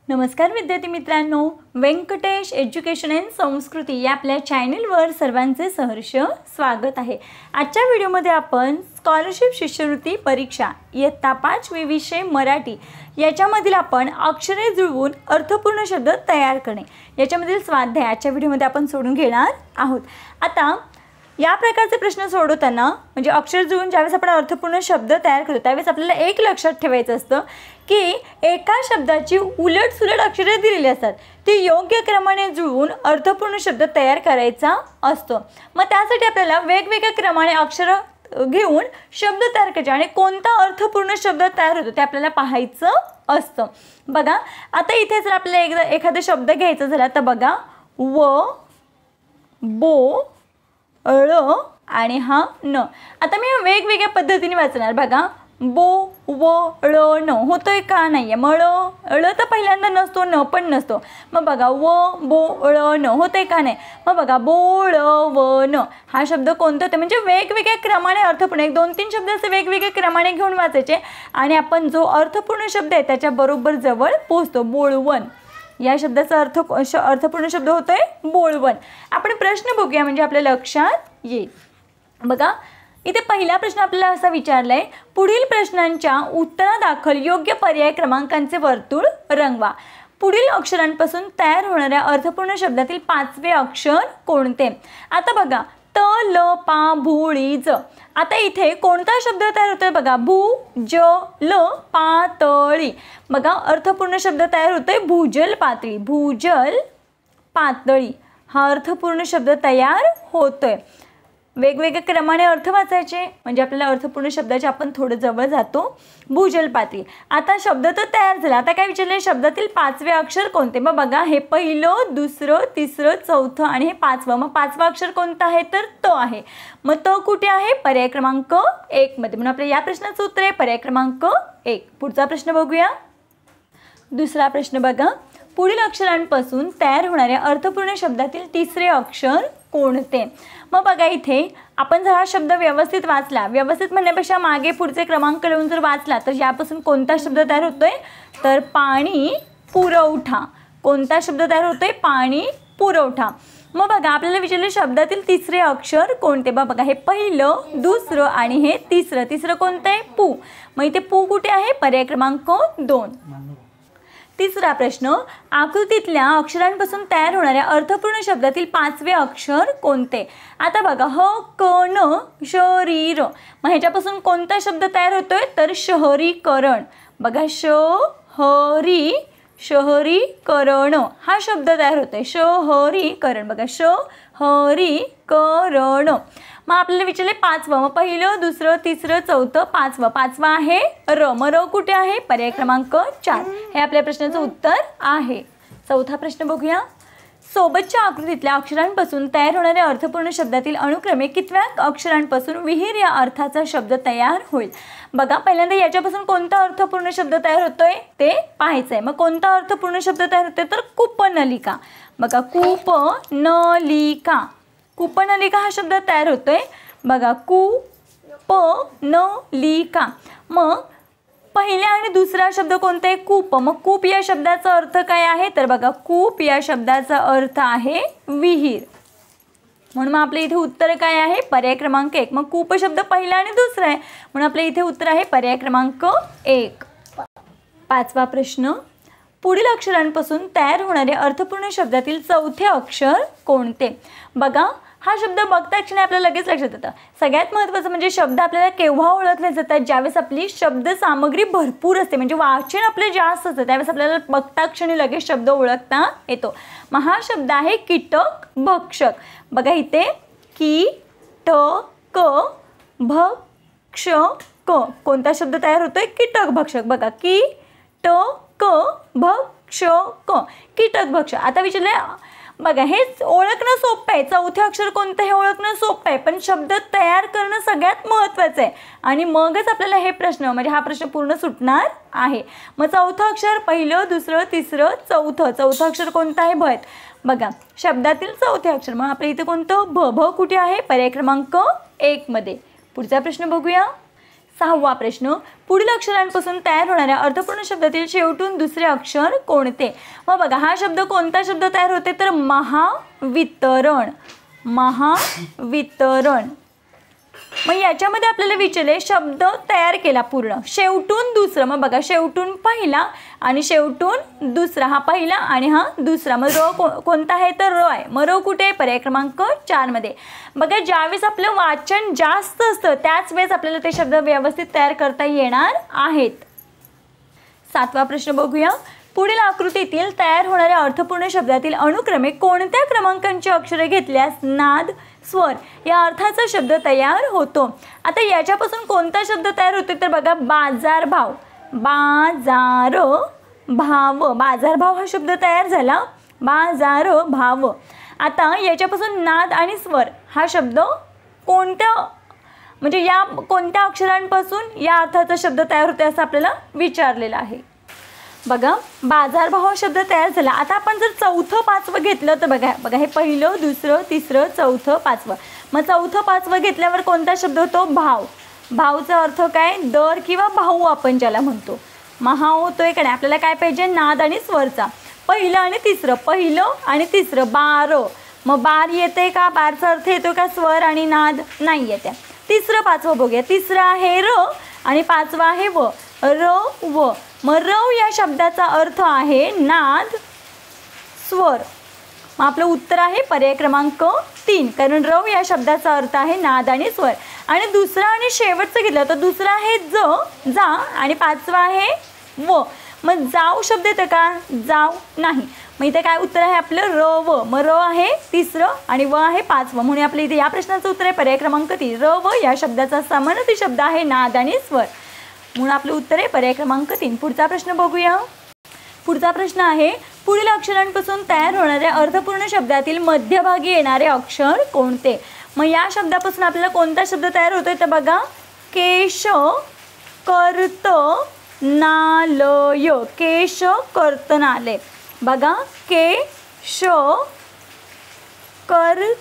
नमस्कार विद्यार्थी मित्रांनो, व्यंकटेश एज्युकेशन अँड संस्कृती या आपल्या चॅनलवर सर्वांचे सहर्ष स्वागत आहे। आजच्या व्हिडिओमध्ये आपण स्कॉलरशिप शिष्यवृत्ती परीक्षा इयत्ता 5वी विषय मराठी याच्यामधील आपण अक्षरे जुळवून अर्थपूर्ण शब्द तयार करणे याच्यामधील स्वाध्याय आजच्या व्हिडिओमध्ये आपण सोडून घेणार आहोत। आता या प्रकारचे प्रश्न सोडवताना म्हणजे अक्षर जुळवून ज्यावेळेस आपण अर्थपूर्ण शब्द तयार करतो त्यावेळेस आपल्याला एक लक्षात ठेवायचं असतं की एका शब्दाची उलट-सुलट अक्षरे दिलेली असतात, ती योग्य क्रमाने जुळवून अर्थपूर्ण शब्द तयार करायचा असतो। मग त्यासाठी आपल्याला वेगवेगळ्या क्रमाने अक्षर घेऊन शब्द तयार करायचे आणि कोणता अर्थपूर्ण शब्द तयार होतो ते आपल्याला पाहायचं असतं। बघा आता इथे जर आपल्याला एखादा शब्द घ्यायचा झाला तर बघा व बो ळ आणि हा न। आता मी वेगवेगळ्या पद्धतीने वाचणार। बघा बो व ळ न होतोय का नाहीये, मग ळ तर पहिल्यांदा नसतो, न पण नसतो। मग बघा व बो ळ न होतोय का नाही, मग बघा बोळ व न हा शब्द कोणता होता म्हणजे वेगवेगळ्या क्रमाने अर्थपूर्ण एक दोन तीन शब्द असे वेगवेगळ्या क्रमाने घेऊन वाचायचे आणि आपण जो अर्थपूर्ण शब्द आहे त्याच्या बरोबर जवळ पोहोचतो। बोळवण या शब्दाचा अर्थपूर्ण शब्द होतोय बोळवण। आपण प्रश्न बघूया म्हणजे आपल्या लक्षात येईल। बघा इथे पहिला प्रश्न आपल्याला असा विचारलाय, पुढील प्रश्नांच्या उत्तरादाखल योग्य पर्याय क्रमांकांचे वर्तुळ रंगवा। पुढील अक्षरांपासून तयार होणाऱ्या अर्थपूर्ण शब्दातील पाचवे अक्षर कोणते। आता बघा त ल पा भू ळी ज। आता इथे कोणता शब्द तयार होतोय बघा भू ज ल पातळी। बघा अर्थपूर्ण शब्द तयार होतोय भूजल पातळी, भूजल पातळी हा अर्थपूर्ण शब्द तयार होतोय। वेगवेगळ्या क्रमाने अर्थ वाचायचे म्हणजे आपल्याला अर्थपूर्ण शब्दाचे आपण थोडं जवळ जातो। भूजल पातळी। आता शब्द तर तयार झाला, आता काय विचारले शब्दातील पाचवे अक्षर कोणते। मग बघा हे पहिलं दुसरं तिसरं चौथं आणि हे पाचवं। मग पाचवा अक्षर कोणता आहे तर त आहे। मग त कुठे आहे पर्याय क्रमांक 1 मध्ये, म्हणून आपल्या या प्रश्नाचं उत्तर आहे पर्याय क्रमांक 1। पुढचा प्रश्न बघूया। दुसरा प्रश्न बघा, पुढील अक्षरांपासून तयार होणाऱ्या अर्थपूर्ण शब्दातील तिसरे अक्षर कोणते। मग बघा इथे आपण जर हा शब्द व्यवस्थित वाचला, व्यवस्थित म्हणण्यापेक्षा मागे पुढचे क्रमांक लावून जर वाचला तर यापासून कोणता शब्द तयार होतोय तर पाणी पुरवठा। कोणता शब्द तयार होतोय पाणी पुरवठा। मग बघा आपल्याला विचारले शब्दातील तिसरे अक्षर कोणते। बघा हे पहिलं दुसरं आणि हे तिसरं, तिसरं कोणतं आहे पू। मग इथे पू कुठे आहे पर्याय क्रमांक 2। तिसरा प्रश्न, आकृतीतल्या अक्षरांपासून तयार होणाऱ्या अर्थपूर्ण शब्दातील पाचवे अक्षर कोणते। आता बघा ह क न शरीर। मग ह्याच्यापासून कोणता शब्द तयार होतोय तर शहरीकरण। बघा शहरीकरण हा शब्द तयार होतोय शहरीकरण। बघा शहरीकरण। मग आपल्याला विचारले पाचवं, मग पहिलं दुसरं तिसरं चौथं पाचवं, पाचवं आहे र। मग र कुठे आहे पर्याय क्रमांक 4 हे आपल्या प्रश्नाचं उत्तर आहे। चौथा प्रश्न बघूया, सोबतच्या आकृतीतल्या अक्षरांपासून तयार होणाऱ्या अर्थपूर्ण शब्दातील अनुक्रमे कितव्या अक्षरांपासून विहीर या अर्थाचा शब्द तयार होईल। बघा पहिल्यांदा याच्यापासून कोणता अर्थपूर्ण शब्द तयार होतोय ते पाहायचंय। मग कोणता अर्थपूर्ण शब्द तयार होतोय तर कूपनलिका। बघा कूपनलिका, कूपनलिका हा शब्द तयार होतोय। बघा कूपनलिका। मग पहिला आणि दुसरा शब्द कोणता आहे कूप। मग कूप या शब्दाचा अर्थ काय आहे तर बघा कूप या शब्दाचा अर्थ आहे विहीर, म्हणून मग आपल्या इथे उत्तर काय आहे पर्याय क्रमांक 1। मग कूप शब्द पहिला आणि दुसरा आहे म्हणून आपल्या इथे उत्तर आहे पर्याय क्रमांक 1। पाचवा प्रश्न, पुढील अक्षरांपासून तयार होणाऱ्या अर्थपूर्ण शब्दातील चौथे अक्षर कोणते। बघा हा शब्द बघता क्षणी आपल्याला लगेच लक्षात येतं। सगळ्यात महत्त्वाचं म्हणजे शब्द आपल्याला केव्हा ओळखले जातात ज्यावेळेस आपली शब्द सामग्री भरपूर असते, म्हणजे वाचन आपले जास्त असतं त्यावेळेस आपल्याला बघता क्षणी लगेच शब्द ओळखता येतो। मग हा शब्द आहे कीटक भक्षक। बघा इथे कीटक भक्षक कोणता शब्द तयार होतोय कीटक भक्षक। बघा कीटक भक्षक, कीटक भक्षक। आता विचारले बघा हे ओळखणं सोपं आहे, चौथे अक्षर कोणतं हे ओळखणं सोपं आहे, पण शब्द तयार करणं सगळ्यात महत्त्वाचं आहे आणि मगच आपल्याला हे प्रश्न म्हणजे हा प्रश्न पूर्ण सुटणार आहे। मग चौथं अक्षर पहिलं दुसरं तिसरं चौथं, चौथं अक्षर कोणतं आहे भ। बघा शब्दातील चौथे अक्षर मग आपल्या इथे कोणतं भ। भ कुठे आहे पर्याय क्रमांक 1 मध्ये। पुढचा प्रश्न बघूया, 6वा प्रश्न, पुढील अक्षरांपासून तयार होणाऱ्या अर्थपूर्ण शब्दातील शेवटून दुसरे अक्षर कोणते? मग बघा हा शब्द कोणता शब्द तयार होते तर महावितरण. महावितरण. मग याच्यामध्ये आपल्याला विचारले शब्द तयार केला पूर्ण, शेवटून दुसरं. मग बघा शेवटून पहिला आणि शेवटून दुसरा, हा पहिला आणि हा दुसरा. मग र कोणता आहे तर र आहे. मग र कुठे? पर्याय क्रमांक 4 मध्ये. बघा ज्यावेळेस आपलं वाचन जास्त असतं त्याच वेळेस आपल्याला ते शब्द व्यवस्थित तयार करता येणार आहेत. 7वा प्रश्न बघूया. पुढील आकृतीतील तयार होणाऱ्या अर्थपूर्ण शब्दातील अनुक्रमे कोणत्या क्रमांकांची अक्षरे घेतल्यास नाद स्वर या अर्थाचा शब्द तयार होतो? आता याच्यापासून कोणता शब्द तयार होतो तर बघा बाजारभाव. बाजारभाव. बाजारभाव हा शब्द तयार झाला. बाजारभाव. आता याच्यापासून नाद आणि स्वर हा शब्द कोणत्या म्हणजे या कोणत्या अक्षरांपासून या अर्थाचा शब्द तयार होतो असं आपल्याला विचारलेलं आहे. बघा बाजारभाव शब्द तयार झाला. आता आपण जर चौथं पाचवं घेतलं तर बघा हे पहिलं दुसरं तिसरं चौथं पाचवं. मग चौथं पाचवं घेतल्यावर कोणता शब्द होतो? भाव. भावचा अर्थ काय? दर किंवा भाऊ आपण ज्याला म्हणतो. मग हा होतोय का नाही? आपल्याला काय पाहिजे? नाद आणि स्वरचा. पहिलं आणि तिसरं 12. मग बार येते का? बारचा अर्थ येतो का स्वर आणि नाद? नाही येते. तिसरं पाचवं बघूया. तिसरं आहे र आणि पाचवं आहे व. र व. मग र या शब्दाचा अर्थ आहे नाद स्वर. मग आपलं उत्तर आहे पर्याय क्रमांक 3, कारण र या शब्दाचा अर्थ आहे नाद आणि स्वर. आणि दुसरा आणि शेवटचं घेतलं तर दुसरा आहे जा आणि पाचवा आहे व. मग जाऊ शब्द येतं का? जाऊ नाही. मग इथे काय उत्तर आहे आपलं? र व. मग र आहे तिसरं आणि व आहे पाचवं, म्हणून आपल्या इथे या प्रश्नाचं उत्तर आहे पर्याय क्रमांक 3. र व या शब्दाचा समानार्थी शब्द आहे नाद आणि स्वर, म्हणून आपलं उत्तर आहे पर्याय क्रमांक 3. पुढचा प्रश्न बघूया. पुढचा प्रश्न आहे पुढील अक्षरांपासून तयार होणाऱ्या अर्थपूर्ण शब्दातील मध्यभागी येणारे अक्षर कोणते? मग या शब्दापासून आपल्याला कोणता शब्द तयार होतोय तर बघा केश कर्तनालय. केश कर्तनालय. बघा केश कर्तनालय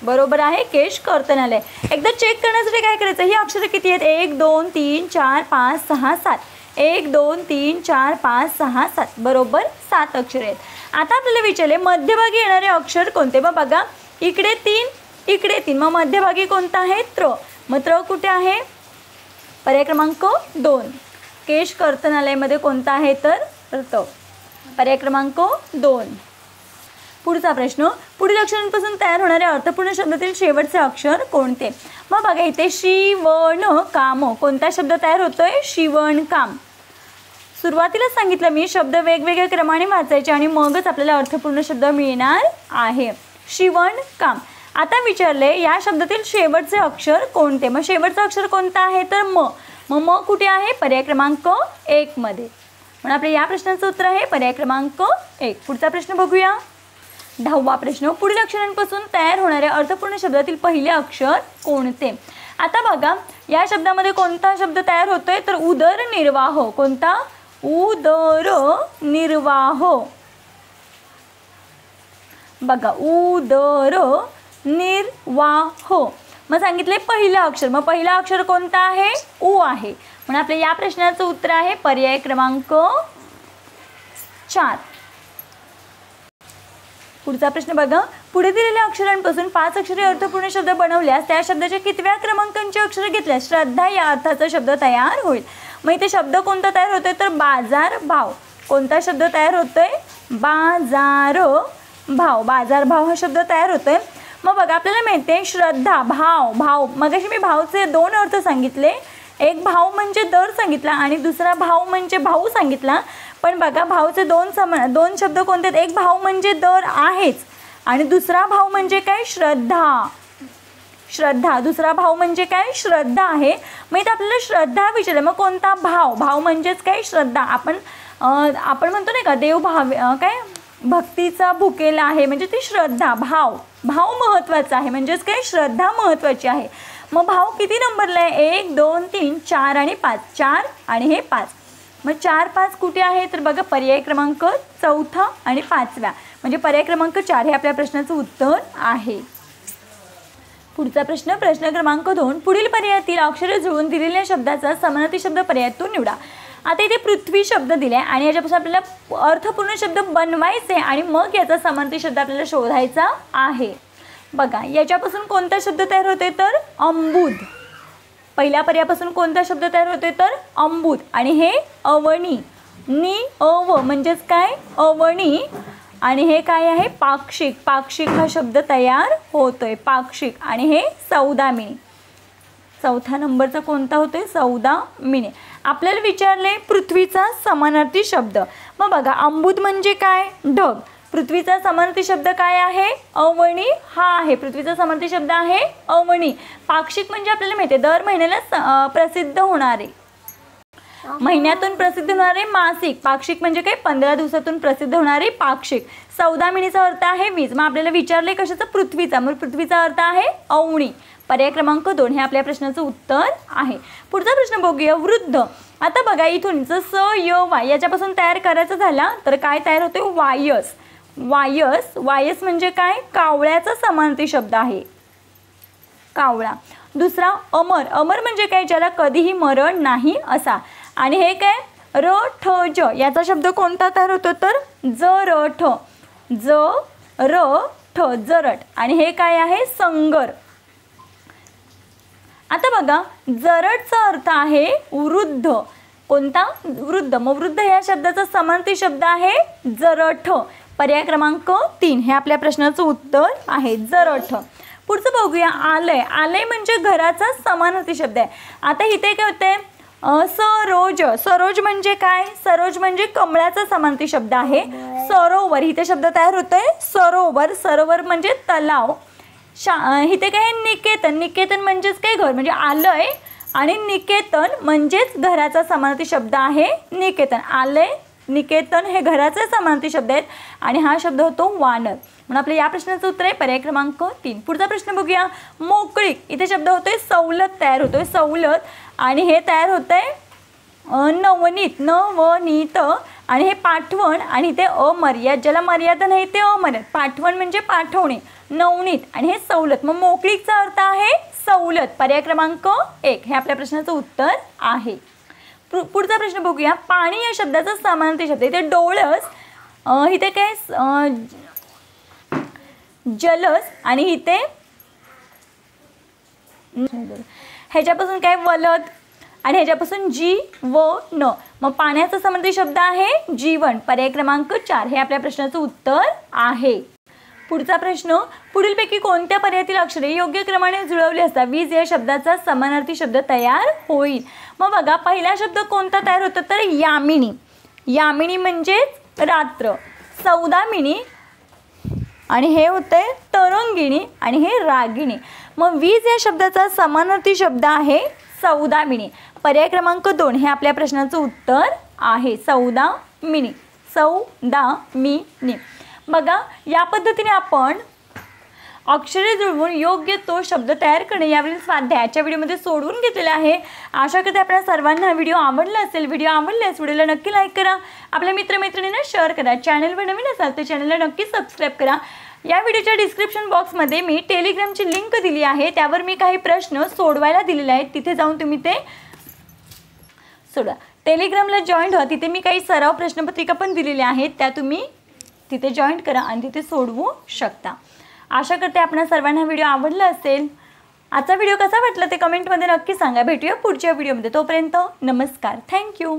बरोबर आहे. केश कर्तनालय. एकदा चेक करण्यासाठी काय करायचं? ही अक्षरं किती आहेत? 1 2 3 4 5 6 7. 1 2 3 4 5 6 7 बरोबर 7 अक्षरे आहेत. आता आपल्याला विचारले मध्यभागी येणारे अक्षर कोणते? मग बघा इकडे 3 इकडे 3. मग मध्यभागी कोणता आहे? त्र. मग त्र कुठे आहे? पर्याय क्रमांक 2. केश कर्तनालयमध्ये कोणता आहे तर त्र. पर्याय क्रमांक 2. पुढचा प्रश्न पुढील अक्षरांपासून तयार होणाऱ्या अर्थपूर्ण शब्दातील शेवटचे अक्षर कोणते? मग बघा इथे शिवण काम. कोणता शब्द तयार होतोय? शिवण काम. सुरुवातीला सांगितलं मी शब्द वेगवेगळ्या क्रमाने वाचायचे आणि मगच आपल्याला अर्थपूर्ण शब्द मिळणार आहे. शिवण काम. आता विचारले या शब्दातील शेवटचे अक्षर कोणते? मग शेवटचं अक्षर कोणतं आहे तर म. मग कुठे आहे? पर्याय क्रमांक 1 मध्ये, म्हणून आपल्या या प्रश्नाचं उत्तर आहे पर्याय क्रमांक 1. पुढचा प्रश्न बघूया. 10वा प्रश्न पुढील अक्षरांपासून तयार होणाऱ्या अर्थपूर्ण शब्दातील पहिले अक्षर कोणते? आता बघा या शब्दामध्ये कोणता शब्द तयार होतोय तर उदरनिर्वाह. कोणता? उदरनिर्वाह. बघा उदरनिर्वाह. मग सांगितले पहिलं अक्षर. मग पहिला अक्षर कोणता आहे? उ आहे, म्हणून आपल्या या प्रश्नाचं उत्तर आहे पर्याय क्रमांक 4. पुढचा प्रश्न बघा. पुढे दिलेल्या अक्षरांपासून 5 अक्षरी अर्थपूर्ण शब्द बनवल्यास त्या शब्दाच्या कितव्या क्रमांकांची अक्षरे घेतल्यास श्रद्धा या अर्थाचा शब्द तयार होईल? मग इथे शब्द कोणता तयार होतोय तर बाजारभाव. कोणता शब्द तयार होतोय? बाजारभाव. बाजारभाव हा शब्द तयार होतोय. मग बघा आपल्याला माहिती श्रद्धा भाव. मगाशी मी भावचे 2 अर्थ सांगितले. एक भाव म्हणजे दर सांगितला आणि दुसरा भाव म्हणजे भाऊ सांगितला. पण बघा भावचे 2 शब्द कोणते आहेत? एक भाव म्हणजे दर आहेच आणि दुसरा भाव म्हणजे काय? श्रद्धा. दुसरा भाव म्हणजे काय? श्रद्धा आहे. मग इथे आपल्याला श्रद्धा विचारलं. मग कोणता भाव? भाव म्हणजेच काय? श्रद्धा. आपण म्हणतो नाही का देव भाव काय भक्तीचा भुकेला आहे म्हणजे ती श्रद्धा. भाव महत्त्वाचा आहे म्हणजेच काय? श्रद्धा महत्त्वाची आहे. मग भाव किती नंबरला आहे? 1 2 3 4 आणि 5. 4 आणि हे 5. मग 4 5 कुठे आहे तर बघा पर्याय क्रमांक 4 आणि 5व्या म्हणजे पर्याय क्रमांक 4 हे आपल्या प्रश्नाचं उत्तर आहे. पुढचा प्रश्न क्रमांक 2, पुढील पर्यायातील अक्षरे जुळवून दिलेल्या शब्दाचा समानार्थी शब्द पर्यायातून निवडा. आता इथे पृथ्वी शब्द दिला आहे आणि याच्यापासून आपल्याला अर्थपूर्ण शब्द बनवायचे आणि मग याचा समानार्थी शब्द आपल्याला शोधायचा आहे. बघा याच्यापासून कोणता शब्द तयार होते तर अंबुद. पहिल्या पर्यायापासून कोणता शब्द तयार होते तर अंबुद आणि हे अवणी. नि अव म्हणजेच काय अवणी आणि हे काय आहे पाक्षिक. पाक्षिक हा शब्द तयार होतोय पाक्षिक आणि हे सौदामिनी. चौथा नंबरचा कोणता होतोय सौदामिनी. आपल्याला विचारले पृथ्वीचा समानार्थी शब्द. मग बघा अंबुद म्हणजे काय ढग. पृथ्वीचा समानार्थी शब्द काय आहे अवणी हा आहे. पृथ्वीचा समानार्थी शब्द आहे अवणी. पाक्षिक म्हणजे आपल्याला माहिती आहे दर महिन्याला प्रसिद्ध होणारे महिन्यातून प्रसिद्ध होणारे मासिक. पाक्षिक म्हणजे काय 15 दिवसातून प्रसिद्ध होणारे पाक्षिक. सौदामिनीचा अर्थ आहे वीज. मग आपल्याला विचारले कशाचा पृथ्वीचा. मग पृथ्वीचा अर्थ आहे अवणी. पर्याय क्रमांक 2 हे आपल्या प्रश्नाचं उत्तर आहे. पुढचा प्रश्न बघूया वृद्ध. आता बघा इथून स य वाय याच्यापासून तयार करायचं झाला तर काय तयार होते वायस. वायस. वायस म्हणजे काय कावळ्याचा समानार्थी शब्द आहे कावळा. दुसरा अमर. अमर म्हणजे काय ज्याला कधीही मरण नाही असा. आणि हे काय र ठ ज याचा शब्द कोणता तयार होतो तर जरठ. ज र ठ जरठ आणि हे काय आहे संगर. आता बघा जरठचा अर्थ आहे वृद्ध. कोणता वृद्ध. मग वृद्ध या शब्दाचा समानार्थी शब्द आहे जरठ. पर्याय क्रमांक 3 हे आपल्या प्रश्नाचं उत्तर आहे जरठ. पुढचं बघूया आलय. आलय म्हणजे घराचा समानार्थी शब्द आहे. आता इथे काय होते सरोज. सरोज म्हणजे काय सरोज म्हणजे कमळाचा समानार्थी शब्द आहे. सरोवर इथे शब्द तयार होतोय सरोवर. सरोवर म्हणजे तलाव. इथे काय निकेतन. निकेतन म्हणजेच काय घर म्हणजे आलय आणि निकेतन म्हणजेच घराचा समानार्थी शब्द आहे निकेतन. आलय निकेतन हे घराचे समानार्थी शब्द आहेत आणि हा शब्द होतो वानर. म्हणून आपल्या या प्रश्नाचं उत्तर आहे पर्याय क्रमांक 3. पुढचा प्रश्न बघूया मोकळीक. इथे शब्द होतोय सवलत तयार होतोय सवलत आणि हे तयार होतंय नवनीत. नवनीत आणि हे पाठवण आणि ते अमर्याद. ज्याला मर्यादा नाही ते अमर्याद. पाठवण म्हणजे पाठवणे नवनीत आणि हे सवलत. मग मोकळीकचा अर्थ आहे सवलत. पर्याय क्रमांक 1 हे आपल्या प्रश्नाचं उत्तर आहे. पुढचा प्रश्न बघूया पाणी या शब्दाचा समानार्थी शब्द. इथे डोळस. इथे काय जलस आणि इथे ह्याच्यापासून काय वलद आणि ह्याच्यापासून जी व न. मग पाण्याचा समानार्थी शब्द आहे जीवन. पर्याय क्रमांक 4 हे आपल्या प्रश्नाचं उत्तर आहे. पुढचा प्रश्न पुढीलपैकी कोणत्या पर्यायातील अक्षरे योग्य क्रमाने जुळवली असता वीज या शब्दाचा समानार्थी शब्द तयार होईल. मग बघा पहिला शब्द कोणता तयार होतो तर यामिनी. यामिनी म्हणजेच रात्र. सौदामिनी आणि हे होते तरंगिणी आणि हे रागिणी. मग वीज या शब्दाचा समानार्थी शब्द आहे सौदामिनी. पर्याय क्रमांक 2 हे आपल्या प्रश्नाचं उत्तर आहे सौदामिनी. सौदामिनी. बघा या पद्धतीने आपण अक्षरे जुळवून योग्य तो शब्द तयार करणे यावरील स्वाध्याय आजच्या व्हिडिओमध्ये सोडवून घेतलेला आहे. आशा करते आपल्या सर्वांना व्हिडिओ आवडला असेल. व्हिडिओ आवडल्यास व्हिडिओला नक्की लाईक करा. आपल्या मित्रमैत्रिणींना शेअर करा. चॅनलवर नवीन असाल तर चॅनलला नक्की सबस्क्राईब करा. या व्हिडिओच्या डिस्क्रिप्शन बॉक्समध्ये मी टेलिग्रामची लिंक दिली आहे. त्यावर मी काही प्रश्न सोडवायला दिलेले आहेत. तिथे जाऊन तुम्ही ते सोडवा. टेलिग्रामला जॉईन व्हा. तिथे मी काही सराव प्रश्नपत्रिका पण दिलेल्या आहेत. त्या तुम्ही तिथे जॉईन करा आणि तिथे सोडवू शकता. आशा करते आपल्या सर्वांना व्हिडिओ आवडला असेल. आजचा व्हिडिओ कसा वाटला ते कमेंटमध्ये नक्की सांगा. भेटूया पुढच्या व्हिडिओमध्ये. तोपर्यंत नमस्कार. थँक्यू.